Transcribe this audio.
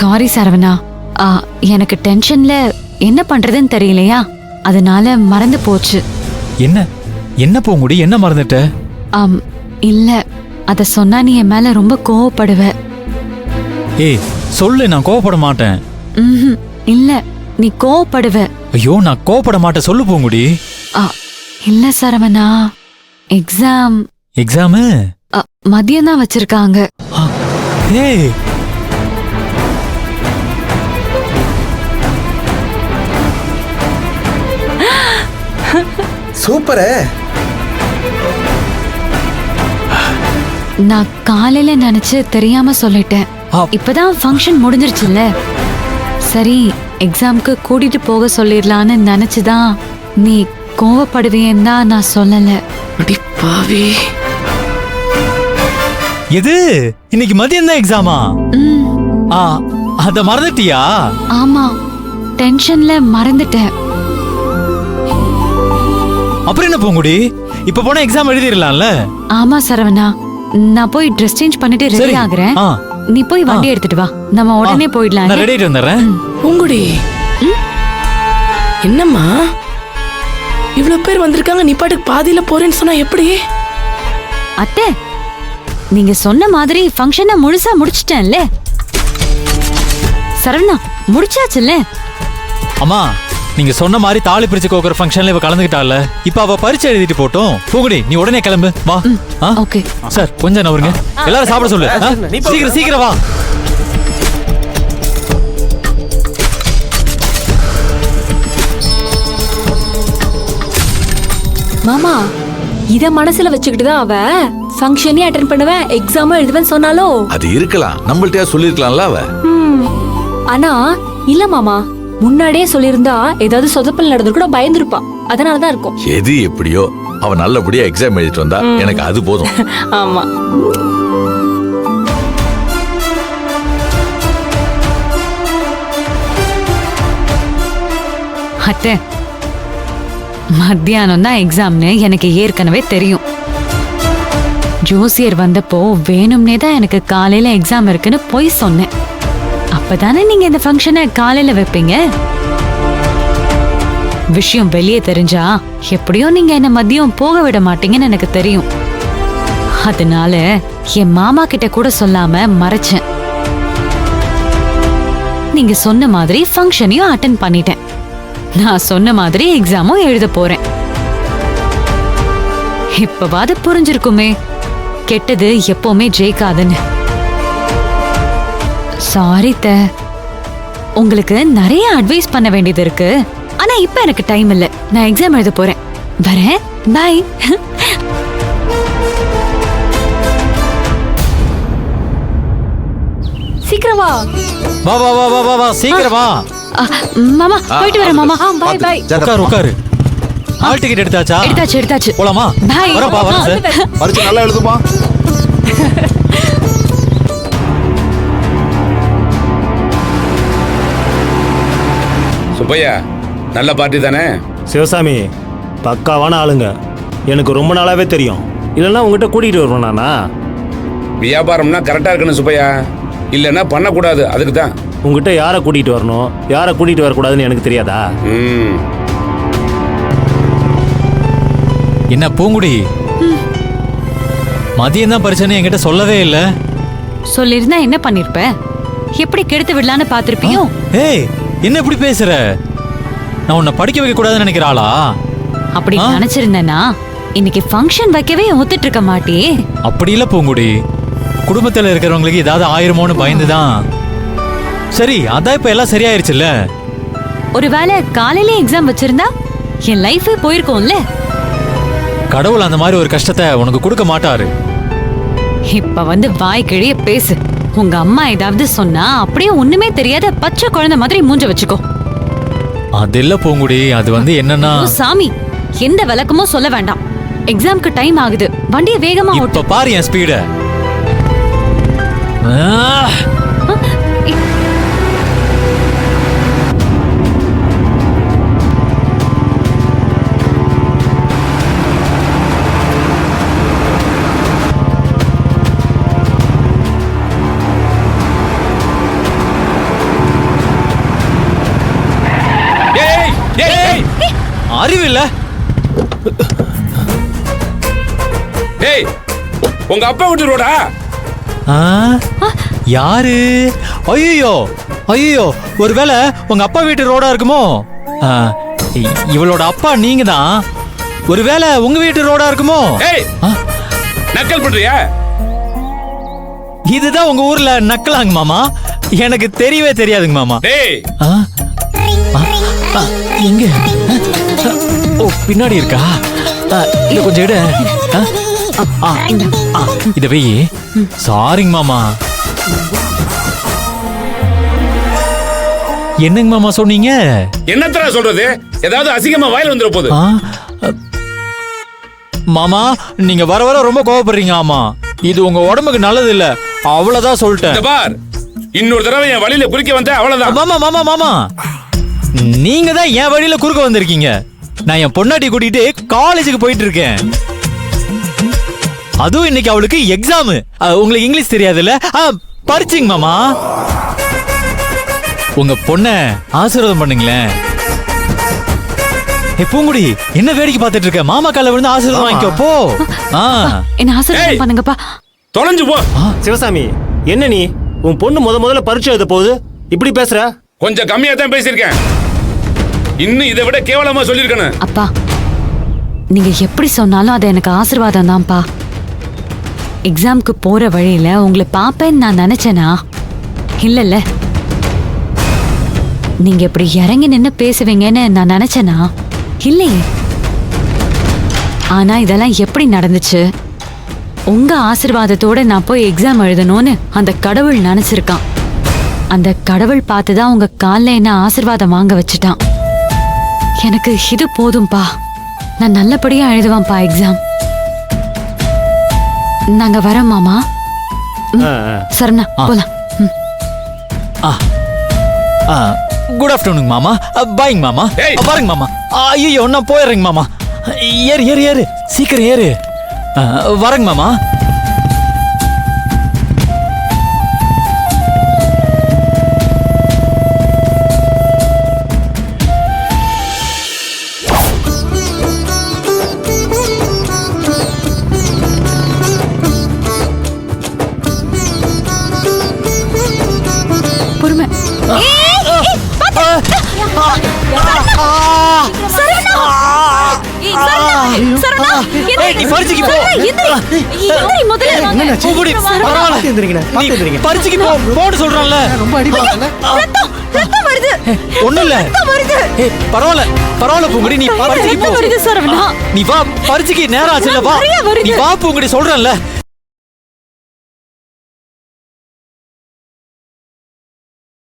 Sorry Saravana. எனக்கு டென்ஷன்ல என்ன பண்றதுன்னு தெரியலையா, அதனால மறந்து போச்சு. என்ன என்ன பூங்குடி, என்ன மறந்துட்ட? இல்ல, அத சொன்னா நீ என் மேல ரொம்ப கோவப்படுவ. ஏய் சொல்லு, நான் கோவப்பட மாட்டேன். இல்ல, நீ கோவப்படுவ. ஐயோ, நான் கோவப்பட மாட்டேன், சொல்லு பூங்குடி. இல்ல சரவணா, எக்ஸாம் மதியம் தான் வச்சிருக்காங்க. ஏய் சூப்பரே. நான் காலையில நினைச்சு தெரியாம சொல்லிட்டேன். இப்பதான் ஃபங்க்ஷன் முடிஞ்சிருச்சுல்ல, சரி எக்ஸாம்க்கு கூட்டிட்டு போக சொல்லிடலான்னு நினைச்சுதான். நீ கோவப்படுவேன்னு தான் நான் சொல்லல. பாவி, எது இன்னைக்கு மதியம் தான் எக்ஸாமா? அத மறந்துட்டியா? ஆமா, டென்ஷன்ல மறந்துட்டேன். அப்புறம் என்ன பூங்குடி, இப்ப போனா எக்ஸாம் எழுதிடலாம்ல? ஆமா சரவணா, நான் போய் ட்ரெஸ் சேஞ்ச் பண்ணிட்டு ரெடி ஆகுறேன். நீ போய் வண்டி எடுத்துட்டு வா, நம்ம உடனே போயிடலாம். நான் ரெடி ஆயிட்டு வந்துடுறேன். பூங்குடி, என்னம்மா இவ்வளவு பேர் வந்திருக்காங்க, நீ பாட்டுக்கு பாதியில போறேன்னு சொன்னா எப்படி? அத்தை, நீங்க சொன்ன மாதிரி ஃபங்க்ஷனை முழுசா முடிச்சிட்டேன்ல சரவணா, முடிச்சாச்சுல்ல? அம்மா, நீங்க சொன்ன மாதிரி தாலி பிரிச்சு கோக்குற ஃபங்க்ஷன்ல இவ கலந்துக்கிட்டால, இப்ப அவ பரீட்சை எழுதிட்டு போட்டும். பூங்குடி, நீ உடனே கிளம்பு, வா. ஓகே சார், கொஞ்சம் நவருங்க, எல்லாரும் சாப்பிட சொல்லு. சீக்கிரம் சீக்கிரம் வா. மாமா, இத மனசுல வச்சுக்கிட்டு தான் அவ ஃபங்க்ஷனே அட்டெண்ட் பண்ணுவேன், எக்ஸாமும் எழுதுவேன் சொன்னாலோ? அது இருக்கலாம், நம்மள்ட்டயா சொல்லிருக்கலாம்ல அவ. ஆனா இல்ல மாமா, முன்னாடியே சொல்லியிருந்தா ஏதாவது சொதப்பல் நடந்து கூட பயந்துருப்பா. அதனாலதான் இருக்கும். எது எப்படியோ அவ நல்லபடியா எக்ஸாம் எழுதிட்டு வந்தா எனக்கு அது போதும். ஆமா. அத்தை, மத்தியானம் தான் எக்ஸாம்னு எனக்கு ஏற்கனவே தெரியும். ஜோசியர் வந்தப்போ வேணும்னே தான் எனக்கு காலையில எக்ஸாம் இருக்குன்னு போய் சொன்னேன். அப்பதானே நீங்க இந்த ஃபங்க்ஷனை காலையில வைப்பீங்க. விஷயம் வெளியே தெரிஞ்சா எப்படியோ நீங்க என்ன மதியம் போக விட மாட்டீங்கன்னு எனக்கு தெரியும். அதனால என் மாமா கிட்ட கூட சொல்லாம மறைச்சேன். நீங்க சொன்ன மாதிரி ஃபங்க்ஷனையும் அட்டெண்ட் பண்ணிட்டேன். நான் சொன்ன மாதிரி எக்ஸாமும் எழுத போறேன். இப்பவாது புரிஞ்சிருக்குமே, கெட்டது எப்பவுமே ஜெயிக்காதுன்னு. சாரி த, உங்களுக்கு நிறைய அட்வைஸ் பண்ண வேண்டியது இருக்கு. ஆனா இப்ப எனக்கு டைம் இல்ல, நான் எக்ஸாம் எழுத போறேன். வரேன், பை. சீக்கிரம் வா. வா வா வா வா வா, சீக்கிரம் வா. மாமா, போயிட்டு வரேன் மாமா. Bye bye. உட்காரு. ஹால் டிக்கெட் எடுத்தாச்சா? எடுத்தாச்சு. போலாமா? பை. வரப்பா, வரேன் சார். பரீட்சை நல்லா எழுதுமா? சுப்பையா, நல்ல பார்ட்டி தானே? சிவசாமி பக்காவான ஆளுங்க, எனக்கு ரொம்ப நாளாவே தெரியும். இல்லைன்னா உங்ககிட்ட கூட்டிகிட்டு வருவேன் நானா? வியாபாரம்னா கரெக்டாக இருக்கணும் சுப்பையா, இல்லைன்னா பண்ணக்கூடாது. அதுக்கு தான் உங்ககிட்ட யாரை கூட்டிகிட்டு வரணும், யாரை கூட்டிகிட்டு வரக்கூடாதுன்னு எனக்கு தெரியாதா? என்ன பூங்குடி, மதியம் தான் பரிச்சனை என்கிட்ட சொல்லவே இல்ல. சொல்லிருந்தா என்ன பண்ணிருப்ப? எப்படி கெடுத்து விடலான்னு பாத்திருப்பியோ? ஏய், என்ன இப்படி பேசுற? நான் உன்னை படிக்க வைக்க கூடாதுன்னு நினைக்கிறாளா? அப்படி நினைச்சிருந்தேனா இன்னைக்கு ஃபங்க்ஷன் வைக்கவே ஒத்துட்டு இருக்க மாட்டியே. அப்படி இல்ல பூங்குடி, குடும்பத்துல இருக்கிறவங்களுக்கு ஏதாவது ஆயிருமோன்னு பயந்துதான். சரி, அதான் இப்ப எல்லாம் சரியாயிருச்சுல்ல. ஒருவேளை காலையில எக்ஸாம் வச்சிருந்தா என் லைஃபே போயிருக்கும்ல. கடவுள் அந்த மாதிரி ஒரு கஷ்டத்தை உனக்கு கொடுக்க மாட்டாரு. இப்ப வந்து வாய் கிழிய பேசு. உங்க அம்மா ஏதாவது சொன்னா அப்படியே ஒண்ணுமே தெரியாத பச்சை குழந்தை மாதிரி மூஞ்ச வச்சுக்கோ. அது இல்ல பூங்குடி, அது வந்து என்னன்னா... சாமி, எந்த விளக்கமும் சொல்ல வேண்டாம். எக்ஸாம்க்கு டைம் ஆகுது, வண்டியை வேகமா ஓட்டு. இப்ப பாரு என் ஸ்பீட. அறிவு இல்ல? டேய் உங்க அப்பா வீட்டு ரோடா? ஆ? யாரு? ஐயோ ஐயோ, ஒருவேளை உங்க அப்பா வீட்டு ரோடா இருக்குமோ? ஆ, இவளோட அப்பா நீங்க தான். ஒருவேளை உங்க வீட்டு ரோடா இருக்குமோ? ஏய் ஆ, நக்கல் பண்றியா? இதுதான் உங்க ஊர்ல நக்கலாங்க மாமா? எனக்கு தெரியவே தெரியாதுங்க மாமா. டேய் ஆ? ஆ, ஆ, எங்க? ஆ, ஓ, பின்னாடி இருக்கா? ஆ, இத கொஞ்சம் எடு. ஆ? ஆ, ஆ, இத வை. சாரிங்க மாமா. என்னங்க மாமா சொன்னீங்க? என்னத்தடா சொல்றது? ஏதாவது அசிங்கமா வாயில வந்துற போகுது. ஆ, மாமா நீங்க வர வர ரொம்ப கோவப்படுறீங்க. ஆமா, இது உங்க உடம்புக்கு நல்லது இல்ல, அவ்வளவுதான் சொல்லிட்டேன். இந்த பார், இன்னொரு தடவை என் வழியில குறுக்க வந்த அவ்வளவுதான். மாமா மாமா மாமா, நீங்க தான் என் வழியில குறுக்க வந்திருக்கீங்க. நான் என் பொண்டாட்டி கூட்டிட்டு காலேஜுக்கு போயிட்டு இருக்கேன். அதுவும் இன்னைக்கு அவளுக்கு எக்ஸாம். உங்களுக்கு இங்கிலீஷ் தெரியாதுல்ல? பரிச்சிங்க மாமா. உங்க பொண்ண ஆசீர்வாதம் பண்ணுங்களேன். பூங்குடி, என்ன வேடிக்கை பார்த்துட்டு இருக்க? மாமா கால விழுந்து ஆசீர்வாதம் வாங்கிக்கோ போ. என்ன ஆசீர்வாதம் ஏய். பண்ணுங்கப்பா. தொலைஞ்சு போ. சிவசாமி, என்ன நீ உன் பொண்ணு முதல்ல பரீட்சை எழுத போகுது, இப்படி பேசுற? கொஞ்சம் கம்மியா தான் பேசியிருக்கேன். இன்னும் இதை விட கேவலமா சொல்லியிருக்கணும். அப்பா, நீங்க எப்படி சொன்னாலும் அது எனக்கு ஆசீர்வாதம் தான்ப்பா. எக்ஸாம்க்கு போற வழியில உங்களை பாப்பேன்னு நான் நினைச்சேனா? இல்லல்ல. நீங்க இப்படி இறங்கி நின்னு பேசுவீங்கன்னு நான் நினைச்சேனா? இல்லையே. ஆனா இதெல்லாம் எப்படி நடந்துச்சு? உங்க ஆசீர்வாதத்தோட நான் போய் எக்ஸாம் எழுதணும்னு அந்த கடவுள் நினைச்சிருக்கான். அந்த கடவுள் பார்த்துதான் உங்க கால்ல என்ன ஆசீர்வாதம் வாங்க வச்சுட்டான். எனக்கு இது போதும்பா. நான் நல்லபடியா எழுதுவேன்ப்பா எக்ஸாம். நாங்க வரோம் மாமா. சரணா, போலாம். குட் ஆஃப்டர்நூன் மாமா. பாய்ங்க மாமா. ஏய். பாருங்க மாமா. ஐயோ, நான் போயிடுறேங்க மாமா. ஏறு ஏறு ஏறு, சீக்கிரம் ஏறு. வரேங்க மாமா. பொறுமை. ஏய், நீ பரீட்சைக்கு போ. பூங்குடி, பரவாயில்ல. நீ பரீட்சைக்கு போ, போன்னு சொல்றான்ல. ஒண்ணும் இல்ல. ஏய், பரவாயில்ல பரவாயில்ல பூங்குடி, நீ பரீட்சைக்கு போ. நீ வா, பரீட்சைக்கு நேரம் ஆச்சுல்ல, வா. நீ வா பூங்குடி, சொல்றேன்ல.